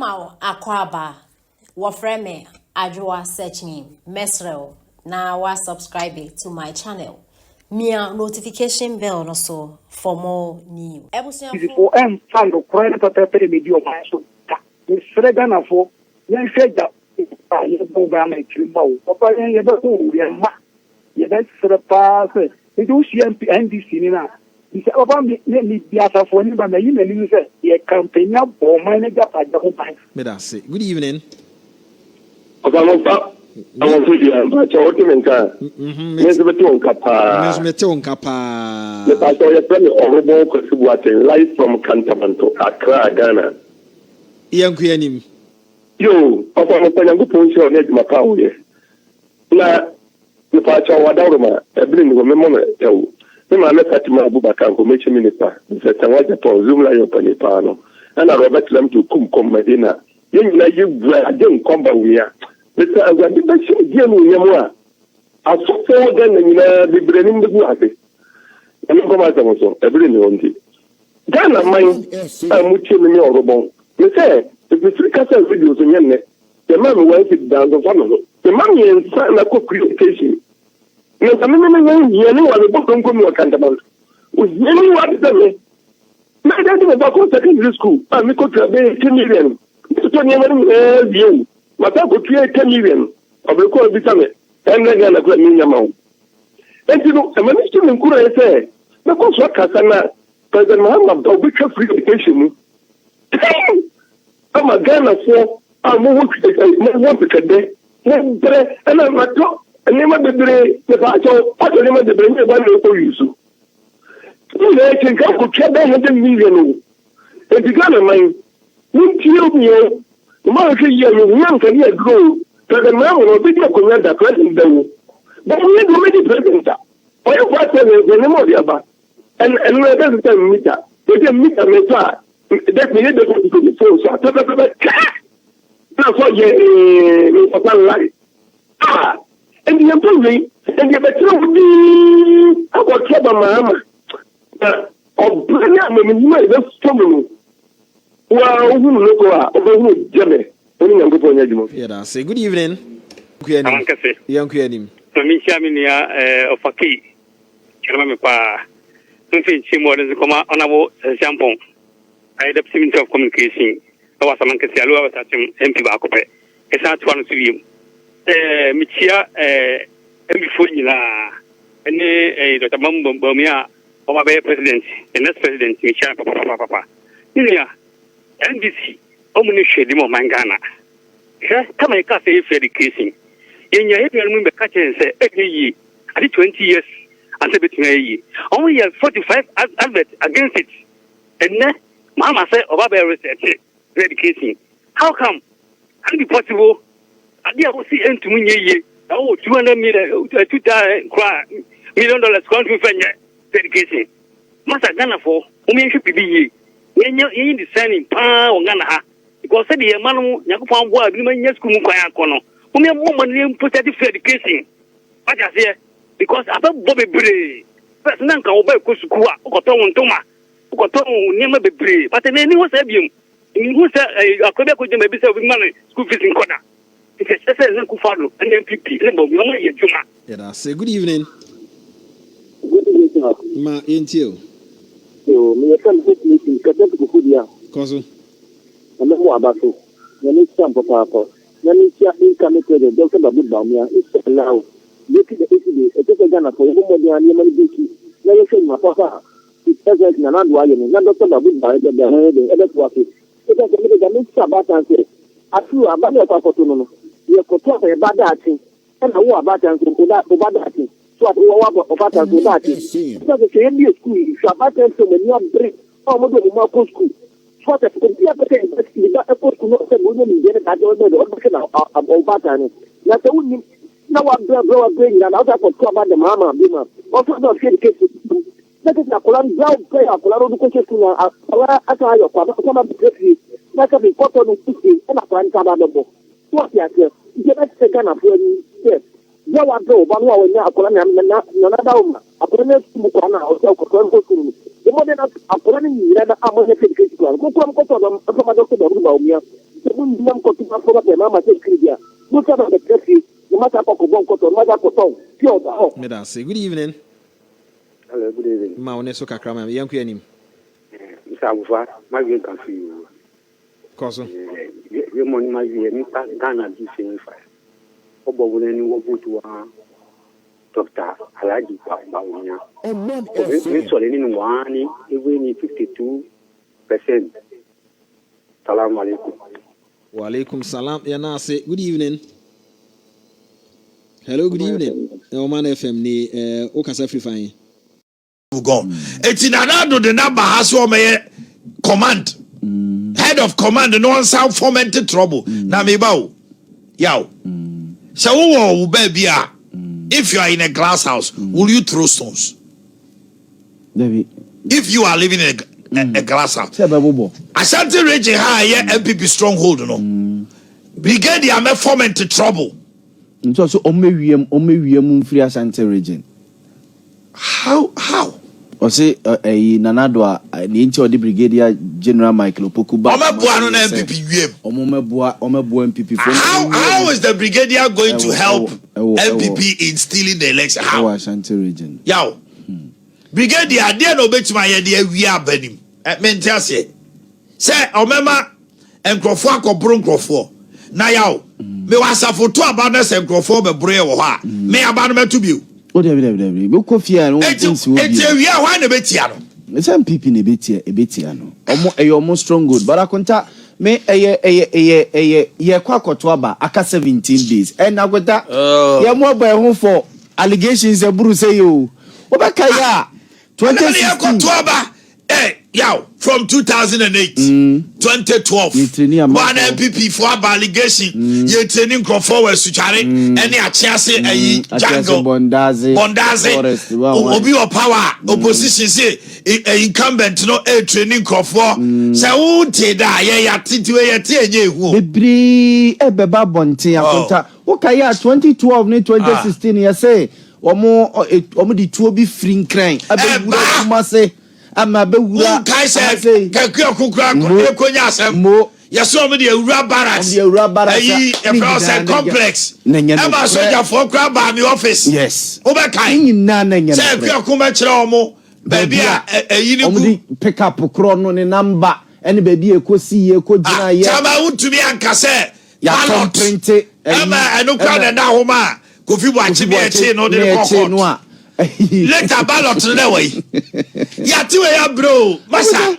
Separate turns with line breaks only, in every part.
Mama Akwaba, Wafreme, Ajwa searching, Mesrel, now wa subscribe to my channel. Mia notification bell no so for more news.
For M found the credit of the media so the Sregana for young said that I program a tribal. Papa, you better you better pass it. It was NDC in that. He said, "About me, the other for him, but you say, you campaign up or manager at the home time."
Good evening.
I want to be a much ornamental. Mesmeton Kappa. The pastor is very horrible watching live from Kantamanto, Accra, Ghana.
Young Queen.
You, Papa, I'm going to put you on edge my power. Now, the pastor, Wadaruma, a bring of memory. I met at my Bubaka Commission Minister, Mr. Tawaja for Zoom Lion Panipano, and I Robert Lam to come Medina. You didn't come by here. Mr. Agadi, Yamu, I saw then the Brenin the Guati. And come out also, every day. Ghana, mine, I'm with you in your robot. You say, if the 3 castle videos in Yene, the man went it down the funnel. The money and sign a cook creation. No, I mean, you know what the book don't come to Kantamanto. With many what is that? My dad was back on secondary school. I'm going to pay 10 million. You, but I could create 10 million of the call vitamin. And then I got me amount. And you know, a minister in Kura say, the course what Kasana, President Muhammad, the weaker free education. I'm a Ghana for I'm more to day. And I'm a top. Never the brain, the battle, I don't remember the brain of one for you. You can go to 100 million. And the Ghana mine, won't you know? The American young can hear grow, but the man will be a commander president. But we have already president. For your partner, the name of the Abba. And we doesn't tell me that. They can meet a meta. That we need to go to the phone. So I thought about that's what you life. Ah! And the employee, and the better would be about trouble, Mamma. Of Brennan, you might have stumbled. Well, who look over who Jemmy, when you go on
your say good evening. Young Queen.
Mishamina of a key. Champa. Something more than come honorable shampoo. I had a symptom of communication. I was a man can say, I was at him, empty Bacope. It's not one to you. Michia, Embifuna, and Dr. Bomia, or my president, the next president, Michia, Papa. Yeah, NBC, Omnisha, Dimo Mangana. Come and cast a fair casing. In your head, you remember catching and say, every year, I did 20 years, and 17 years. Only have 45 adverts against it. And then, Mama said, Obaba research, casing. How come? Can it be possible? I didn't see end to me. Oh, $200 million, $2 million country for dedication. Master Ghana for whom should be when you're in the sending pound Ghana. Because the man, Yakupon, what you may just come quiet corner. Whom your woman protective education. What I say, because I thought Bobby Bray, President Kaoba Kusukua, Okoton Toma, Okoton, never be brave, but then any was Abium. In who said a Kodak would maybe sell money, school fees in corner. And
then say good evening.
Good evening,
Ma ain't you?
So, me can take meeting, Cadet Kudia.
Cousin.
And then what about you? When it's time for Papa. When it's your income, the doctor Babu Bamia, it's allowed. Look at the issue, a total Ghana for your money and your money. Never say my papa. It's present in another way, and not Dr. Babu Bamia, the other working. It doesn't make a Sabat and say, I flew a bad opportunity. You could talk about that thing, and I know about that thing. So I know about that thing. Because it's a school, if you're about to when you have break, or more school. So that the people that a post not say, we don't get that about that. That's the only now I'm bringing and other for about the Mama Bima. Also, not get the case. That is a Koran ground player, Colorado coaches to your father, some of the country, like a report on the 60 and a plan Cabado. What you say? You get second of yes. You want to one more when you are calling another. A colonel Mukana or so the more than a colony, rather, I'm going to take it. Go to them, Dr. Baumia. The
mun nam ko tuba ko ba mama se kridia mo ka ba de kresi no mata ko bon ko to mata ko to pure da ho
me da say good evening.
Hello, good evening.
Ma one so kakra ma yanku anim.
Isabufa ma ge kan fi you.
Koso.
Ye mo ni ma ye ni ta Ghana di signifier. Obo wona ni wo botu wa Dr. Alaji Bawunya. We so ni nwani even ni 52%. Salam alaikum.
Wa alaikum salam. Ya na say good evening. Hello, good evening. Oman FM ni Okasa free fine.
Go. Etinanado the number has so me command. Head of command no one sound fomented trouble. Na me bawo. Yaw. So wo baby if you are in a glass house, will you throw stones?
Baby.
If you are living in a glass house. Ashanti region high MPP stronghold no. Brigadier me fomented trouble.
So omewiem free Ashanti region.
How?
O say nanado a ni nti odi Brigadier General Michael Opokuba.
Omeboa no na MPP wiem.
Omeboa MPP.
How is the Brigadier going to help MPP in stealing the election? How?
Ashanti region.
Yaw. Brigadier there no betima ye de awia abanim. Mentiase. Say omema enkrofo akobro nkrofo. Na yaw. Me wasafoto aba na se nkrofo be bro ye wo ha. Me aba no metu biu.
O David. We ko fia no things we.
Eti awia hwa na betia no.
Some people ne betia no. Omo strong good. But akonta me ye kwa koto aba aka 17 days. And agota ye mo boy ho for allegations e buru say yo. Obeka ya 2016
Yow, from 2008, 2012, one MPP for allegation, you're training Crawford Suchari, any Achase, Jango, Bondaze, Obi or power, opposition say, incumbent, no a training Crawford, so Teda, ya Titu,
Bri, Beba Bonti, okay, 2012, 2016, you say, or more, the two be free crime. I must say. Ama be wura
kai say kakua kukura konya asem yeso me de wura barracks ayi e process complex ema soja for kura ba mi office
yes
obe kai
nyina na nyana
say kakua kuma kire omo baby a ayi ni
ku pick up kro no ne number ene baby ekosi ye ko gina ye
chama untumi anka say
ya print
ema enu kwa na homa kofi bo achi me echi no de kokot later ballot no way. Yati we ya bro. Masa.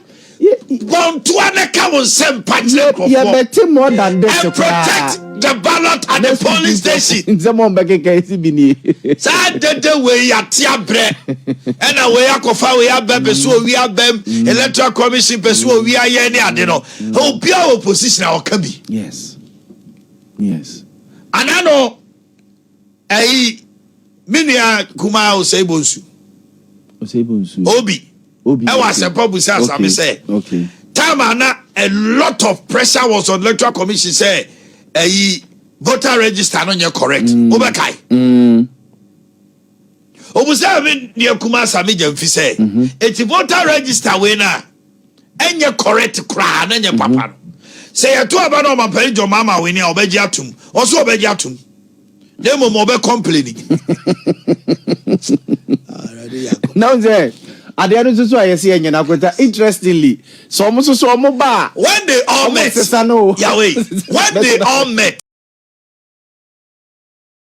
Bon to an account sem patch.
You better more than this.
And protect the ballot at the police station.
Zaman beke kaisi bini.
Sa de we yati abre. And we akofa we abem so we abem electoral commission person we aye ni ade no. O bia opposition a okabi.
Yes.
Anano Minia kuma Osebonsu. Obi. I was a public say.
Okay.
Time a lot of pressure was on electoral commission say voter register no you correct. Obekai. Obusa me near kuma sami jamfi say. It's voter register we na enye correct kra na enye papa. Say you to aba no man pay your mama we ni obeji atum. Also obeji atum. Nemo mobe complaining.
Now there, at the end of the I see and interestingly, so almost so ba.
When they all met, Yahweh, when they all met,